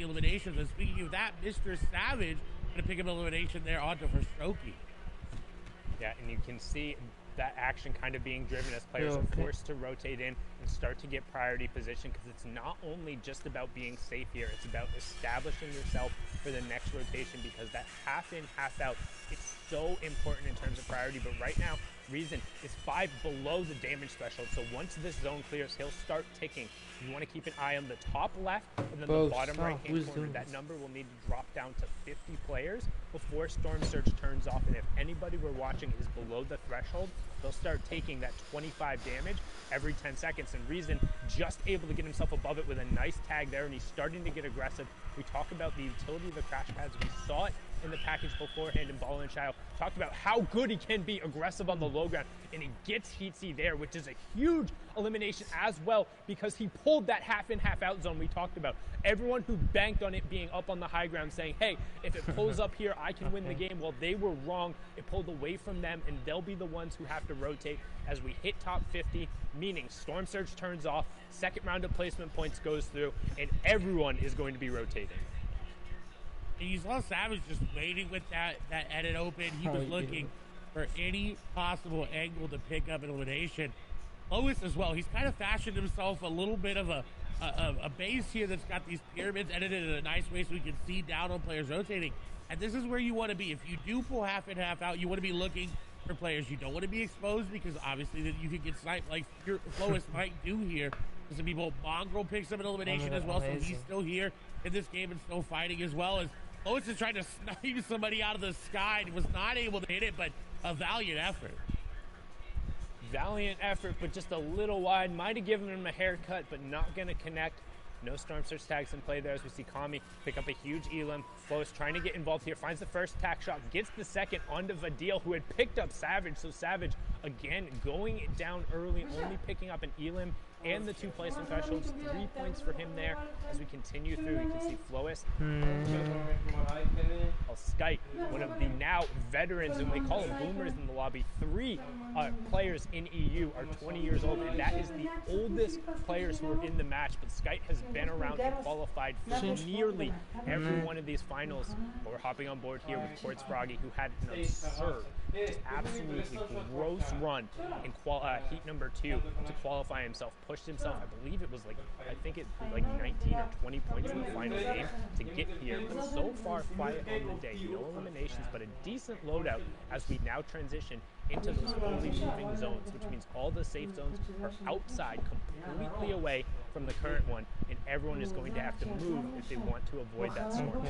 eliminations. And speaking of that, Mr. Savage going to pick up elimination there onto for Strokey. Yeah, and you can see that action kind of being driven as players are forced to rotate in and start to get priority position, because it's not only just about being safe here, it's about establishing yourself for the next rotation, because that half in, half out, it's so important in terms of priority. But right now, Reason is 5 below the damage threshold, so once this zone clears, he'll start ticking. You want to keep an eye on the top left and then the bottom right-hand corner. That number will need to drop down to 50 players before Storm Surge turns off, and if anybody we're watching is below the threshold, they'll start taking that 25 damage every 10 seconds. And Reason just able to get himself above it with a nice tag there, and he's starting to get aggressive. We talk about the utility of the crash pads. We saw it in the package beforehand in Ball and Child. Talked about how good he can be aggressive on the low ground, and he gets Heatsy there, which is a huge elimination as well, because he pulled that half in, half out zone we talked about. Everyone who banked on it being up on the high ground saying, hey, if it pulls up here, I can win the game. Well, they were wrong. It pulled away from them, and they'll be the ones who have to rotate as we hit top 50, meaning Storm Surge turns off, second round of placement points goes through, and everyone is going to be rotating. And you saw Savage just waiting with that edit open. He was looking for any possible angle to pick up an elimination. Lois as well. He's kind of fashioned himself a little bit of a base here that's got these pyramids edited in a nice way so we can see down on players rotating. And this is where you want to be. If you do pull half in, half out, you want to be looking for players. You don't want to be exposed, because obviously then you could get sniped like your Lois might do here. Some people, Mongrel picks up an elimination as well, so he's still here in this game and still fighting as well. As Lois is trying to snipe somebody out of the sky and was not able to hit it, but a valiant effort. Valiant effort, but just a little wide. Might have given him a haircut, but not going to connect. No Storm Surge tags in play there, as we see Kami pick up a huge elim. Lois trying to get involved here, finds the first tack shot, gets the second onto Vadil, who had picked up Savage. So Savage, again, going down early, only picking up an elim and the 2 placement thresholds. 3 points for him there. As we continue through, you can see Flois. Skype, one of the now veterans, and they call them boomers in the lobby. 3 players in EU are 20 years old, and that is the oldest players who are in the match. But Skype has been around and qualified for nearly every one of these finals. But we're hopping on board here with Quartz Froggy, who had an absurd, just absolutely gross run in heat number 2 to qualify himself. Pushed himself, I believe it was like 19 or 20 points in the final game to get here. But so far, quiet on the day. No eliminations, but a decent loadout as we now transition into those fully moving zones, which means all the safe zones are outside, completely away from the current one, and everyone is going to have to move if they want to avoid that storm.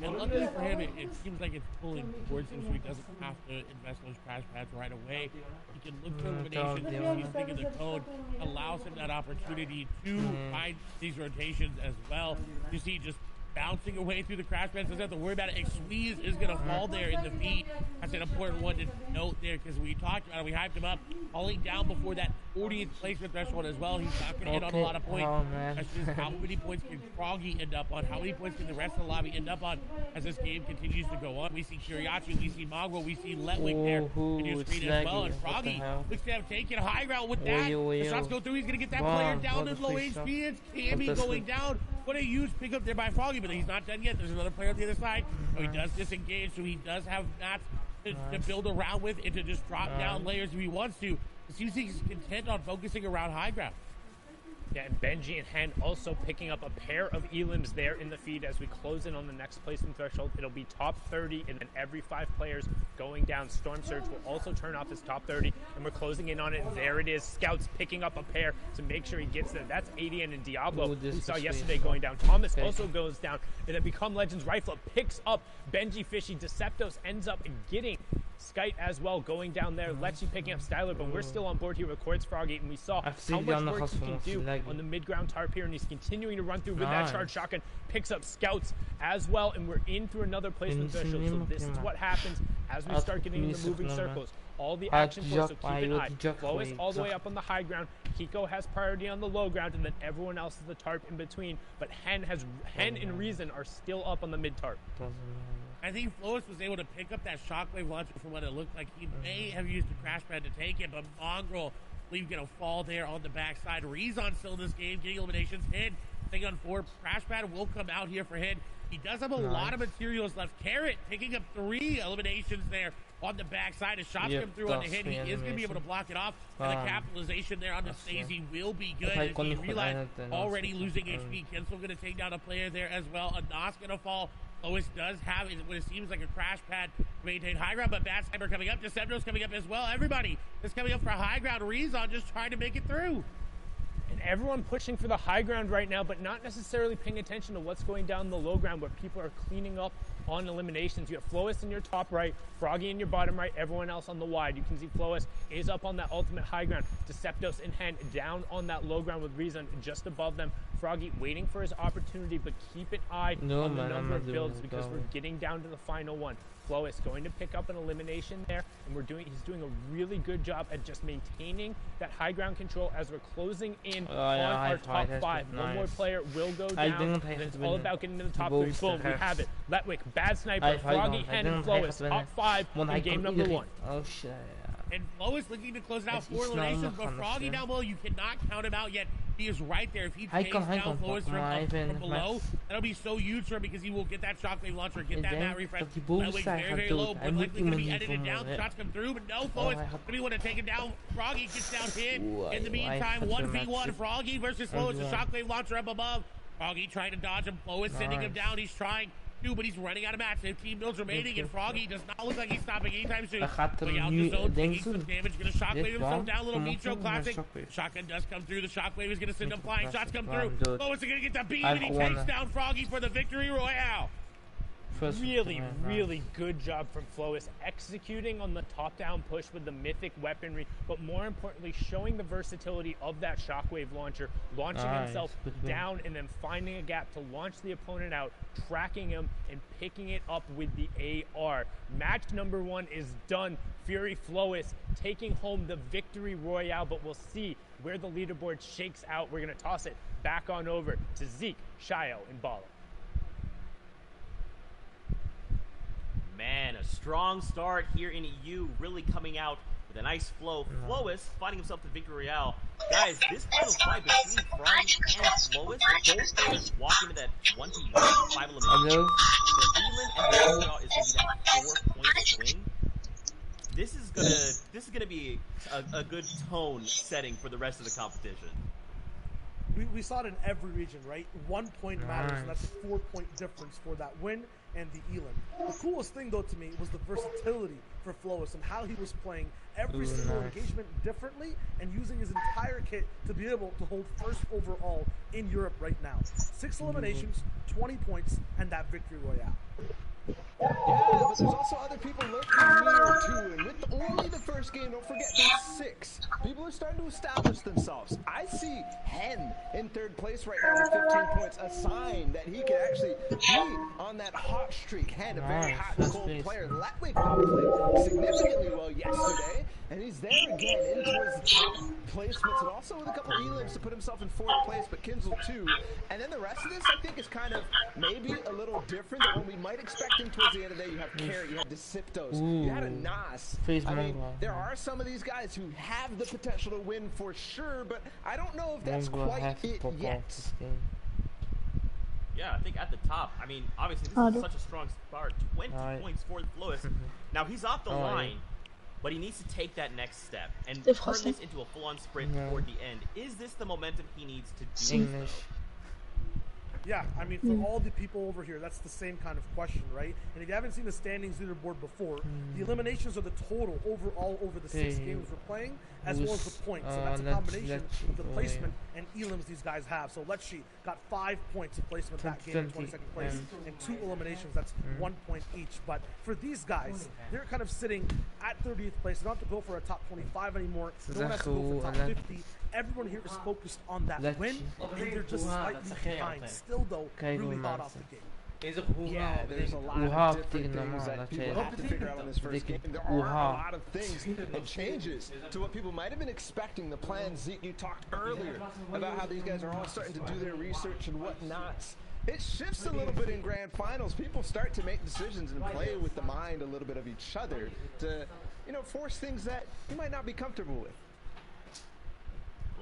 And luckily for him, it seems like it's pulling towards him, so he doesn't have to invest those crash pads right away. He can look for eliminations. If he's thinking the code allows him that opportunity to find these rotations as well. You see just bouncing away through the crash pads, doesn't have to worry about it. Squeeze is going to fall there in the feet. That's an important one to note there, because we talked about it, we hyped him up, falling down before that 40th placement threshold as well. He's not going to hit on a lot of points. That's just how many points can Froggy end up on? How many points can the rest of the lobby end up on as this game continues to go on? We see Curiosity, we see Mongrel, we see Letwick there in your screen as well. And Froggy looks to have taken high ground with that. The shots go through. He's going to get that player down in low HP. It's Cammy going down. What a huge pickup there by Froggy, but he's not done yet. There's another player on the other side. So he does disengage, so he does have mats to build around with and to just drop down layers if he wants to. It seems he's content on focusing around high ground. Yeah, and Benji and Hen also picking up a pair of elims there in the feed as we close in on the next placement threshold. It'll be top 30, and then every 5 players going down. Storm Surge will also turn off his top 30, and we're closing in on it. There it is. Scouts picking up a pair to make sure he gets there. That's ADN and Diablo, who we saw yesterday going down. Thomas also goes down, and then Become Legends Rifle picks up Benji Fishy. Deceptos ends up getting Skype as well going down there. Lechy picking up Styler, but we're still on board here with Quartz Froggy, and we saw how much work he can do on the mid-ground tarp here, and he's continuing to run through with that charge shotgun. Picks up Scouts as well, and we're in through another placement threshold. So this is what happens as we start getting in the moving circles. All the action force, so keep an eye. Lois all the way up on the high ground. Kiko has priority on the low ground, and then everyone else is the tarp in between. But Hen and Reason are still up on the mid-tarp. I think Flois was able to pick up that shockwave launcher from what it looked like. He may have used the crash pad to take it, but Mongrel, I believe, going to fall there on the backside. Rezon still in this game, getting eliminations. Hid thing on 4. Crash Pad will come out here for him. He does have a lot of materials left. Carrot picking up 3 eliminations there on the backside. As shots come through on the hit, he is going to be able to block it off. And the capitalization there on the Stacey will be good. As he realized already losing HP. Kinsel going to take down a player there as well. Anas going to fall. Lois does have what it seems like a crash pad to maintain high ground, but Bad Sniper coming up. Deceptro's coming up as well. Everybody is coming up for high ground. Rezon just trying to make it through. And everyone pushing for the high ground right now, but not necessarily paying attention to what's going down the low ground where people are cleaning up on eliminations. You have Flois in your top right, Froggy in your bottom right, everyone else on the wide. You can see Flois is up on that ultimate high ground. Deceptos in hand down on that low ground with Rezon just above them. Froggy waiting for his opportunity, but keep an eye on the number of builds because we're getting down to the final one. Flois going to pick up an elimination there, and he's doing a really good job at just maintaining that high ground control as we're closing in on our top 5. One more player will go down, and it's all about getting to the top 3. Boom, we have it. Letwick, Bad Sniper, Froggy, Hen, and Flois, top 5 in game number 1. Oh shit. And Flois looking to close it out 4 eliminations, but Froggy down below, you cannot count him out yet. He is right there. If he takes down Flois from below, that'll be so huge for him because he will get that shockwave launcher, get that mat refresh. Letwick's very, very low, but likely going to be edited down. Shots come through, but no, Flois going to be able to take him down. Froggy gets down hit. In the meantime, 1v1, Froggy versus Flois. The shockwave launcher up above. Froggy trying to dodge him. Flois sending him down. He's trying. But he's running out of match. 15 builds remaining, and Froggy does not look like he's stopping anytime soon. Going out the zone, taking some damage, going to shockwave himself down. Little Metro classic. Shotgun does come through. The shockwave is going to send him flying. Shots come through. Flois is going to get the beam, and he takes down Froggy for the victory royale. Really good job from Flois executing on the top-down push with the mythic weaponry, but more importantly, showing the versatility of that shockwave launcher, launching himself down and then finding a gap to launch the opponent out, tracking him, and picking it up with the AR. Match number 1 is done. Fury Flois taking home the victory royale, but we'll see where the leaderboard shakes out. We're going to toss it back on over to Zeke, Shio, and Bala. Man, a strong start here in EU, really coming out with a nice flow. Flois finding himself the victory royale. Guys, this final fight between Froggy and Flois, both players walking to that 1v1 5 elimination. The England and the royale is going to be that 4-point swing. This is gonna be a good tone setting for the rest of the competition. We saw it in every region, right? 1 point matters, and that's a 4-point difference for that win and the Elam. The coolest thing, though, to me was the versatility for Flois and how he was playing every single engagement differently and using his entire kit to be able to hold first overall in Europe right now. 6 eliminations, 20 points, and that victory royale. Yeah, but there's also other people lurking here too, and with only the first game, don't forget there's 6. People are starting to establish themselves. I see Hen in 3rd place right now with 15 points, a sign that he can actually be on that hot streak. Hen, a very hot and cold player. Letwick played significantly well yesterday, and he's there again in towards the top placements, and also with a couple elims to put himself in 4th place, but Kinsel too. And then the rest of this, I think, is kind of maybe a little different than what we might expect him towards the end of the day. You have Carrot, you have Deceptos, you had a Nas. I mean, there are some of these guys who have the potential to win for sure, but I don't know if that's quite it yet. Yeah, I think at the top, I mean, obviously this is such a strong start. 20 points for Flois. Now he's off the line, but he needs to take that next step and turn this into a full-on sprint toward the end. Is this the momentum he needs to do this, though? Yeah, I mean, for all the people over here, that's the same kind of question, right? And if you haven't seen the standings leaderboard before, the eliminations are the total overall over the 6 games we're playing, as well as the points. So that's a combination of the placement and elims these guys have. So Letshi got 5 points of placement that game in 22nd place, and 2 eliminations. That's 1 point each. But for these guys, they're kind of sitting at 30th place. They don't have to go for a top 25 anymore. No one has to go for top 50. Everyone here is focused on that win, and they're just slightly behind. Still, though, really hot off the gate. Yeah, there's a lot of different things that people have to figure out on this first game. There are a lot of things and changes to what people might have been expecting. The plan, Zeke, you talked earlier about how these guys are all starting to do their research and whatnot. It shifts a little bit in grand finals. People start to make decisions and play with the mind a little bit of each other to, force things that you might not be comfortable with.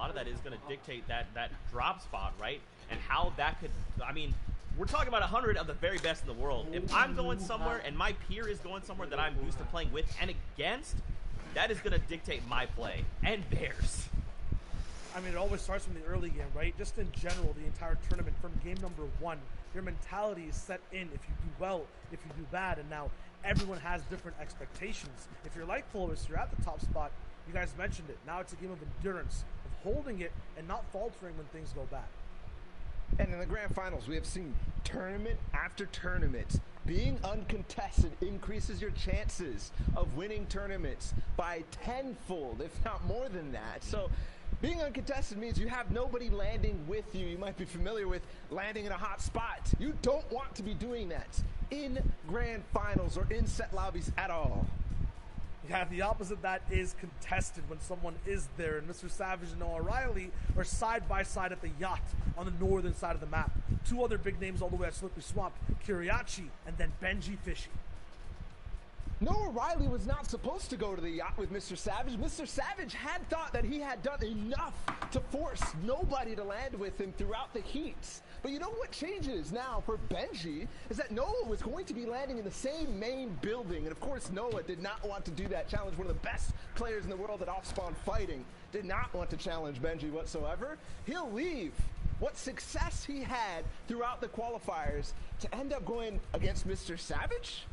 lot of that is going to dictate that drop spot, right? And how that could, I mean, we're talking about 100 of the very best in the world. If I'm going somewhere and my peer is going somewhere that I'm used to playing with and against, that is going to dictate my play and theirs. I mean, it always starts from the early game, right? Just in general, the entire tournament, from game number 1, your mentality is set in if you do well, if you do bad, and now everyone has different expectations. If you're like Flowis, you're at the top spot, you guys mentioned it. Now it's a game of endurance, of holding it and not faltering when things go bad. And in the grand finals, we have seen tournament after tournament. Being uncontested increases your chances of winning tournaments by tenfold, if not more than that. So being uncontested means you have nobody landing with you. You might be familiar with landing in a hot spot. You don't want to be doing that in grand finals or in set lobbies at all. Yeah, the opposite of that is contested when someone is there, and Mr. Savage and Noah Riley are side by side at the yacht on the northern side of the map. 2 other big names all the way at Slippery Swamp, Kiriachi and then Benji Fishy. Noah Riley was not supposed to go to the yacht with Mr. Savage. Mr. Savage had thought that he had done enough to force nobody to land with him throughout the heats. But you know what changes now for Benji is that Noah was going to be landing in the same main building. And of course, Noah did not want to do that. Challenge one of the best players in the world at off-spawn fighting. Did not want to challenge Benji whatsoever. He'll leave what success he had throughout the qualifiers to end up going against Mr. Savage?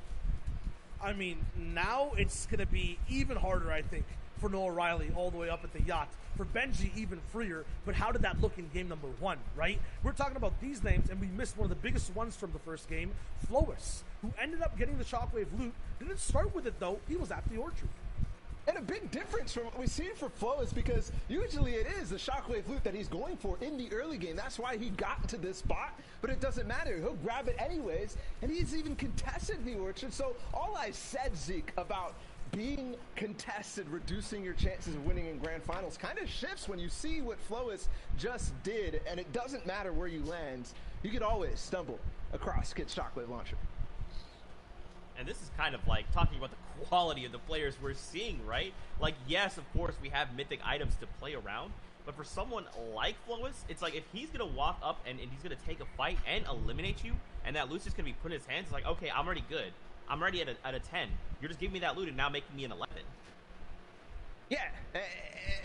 I mean, now it's going to be even harder, I think, for Noah Riley all the way up at the yacht. For Benji, even freer. But how did that look in game number 1, right? We're talking about these names, and we missed one of the biggest ones from the first game, Flowis, who ended up getting the Shockwave loot. Didn't start with it, though. He was at the Orchard. And a big difference from what we see for Flo is because usually it is the Shockwave loot that he's going for in the early game. That's why he got to this spot, but it doesn't matter. He'll grab it anyways, and he's even contested the Orchard. So all I said, Zeke, about being contested, reducing your chances of winning in grand finals kind of shifts when you see what Flowis just did, and it doesn't matter where you land. You could always stumble across Kid's Shockwave launcher. And this is kind of like talking about the quality of the players we're seeing, right? Like, yes, of course, we have mythic items to play around, but for someone like Flowis, it's like if he's going to walk up and he's going to take a fight and eliminate you, and that loot's just going to be put in his hands, it's like, okay, I'm already good. I'm already at a 10. You're just giving me that loot and now making me an 11. Yeah,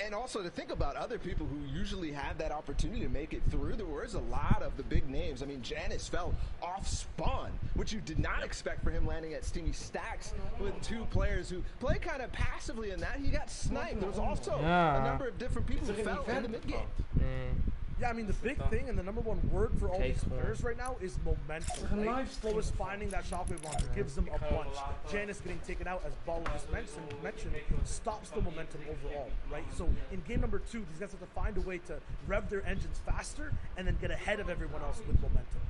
and also to think about other people who usually have that opportunity to make it through. There was a lot of the big names. I mean, Janice fell off spawn, which you did not expect for him landing at Steamy Stacks with 2 players who play kind of passively in that. He got sniped. There was also a number of different people who fell in the mid game. Yeah, I mean, the big thing and the number 1 word for all these players right now is momentum. Right? Flowis finding that Shockwave launcher gives them a bunch. Janice getting taken out, as Bala just mentioned, stops the momentum overall, right? So in game number 2, these guys have to find a way to rev their engines faster and then get ahead of everyone else with momentum.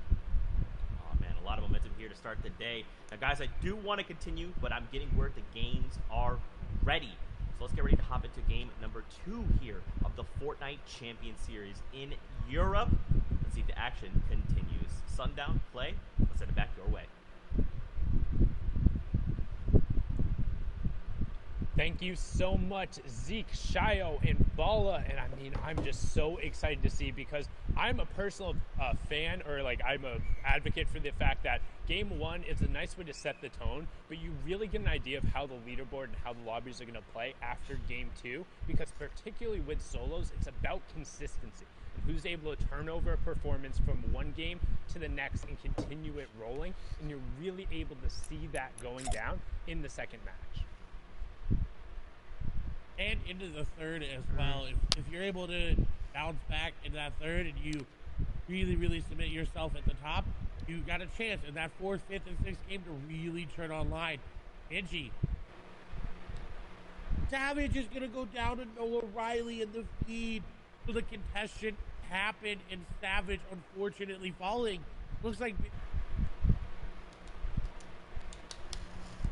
Oh man, a lot of momentum here to start the day. Now guys, I do want to continue, but I'm getting word the games are ready. So let's get ready to hop into game number 2 here of the Fortnite Champion Series in Europe. Let's see if the action continues. Sundown, play. Let's send it back your way. Thank you so much, Zeke, Shio, and Bala. And I mean, I'm just so excited to see, because I'm a personal fan, or like I'm a advocate for the fact that game 1 is a nice way to set the tone, but you really get an idea of how the leaderboard and how the lobbies are going to play after game 2, because particularly with solos, it's about consistency. And who's able to turn over a performance from one game to the next and continue it rolling, and you're really able to see that going down in the second match. And into the third as well. If you're able to bounce back in that third and you really submit yourself at the top, you got a chance in that 4th, 5th, and 6th game to really turn online. Benji. Savage is going to go down to Noah Riley in the feed. So the contestant happened, and Savage unfortunately falling. Looks like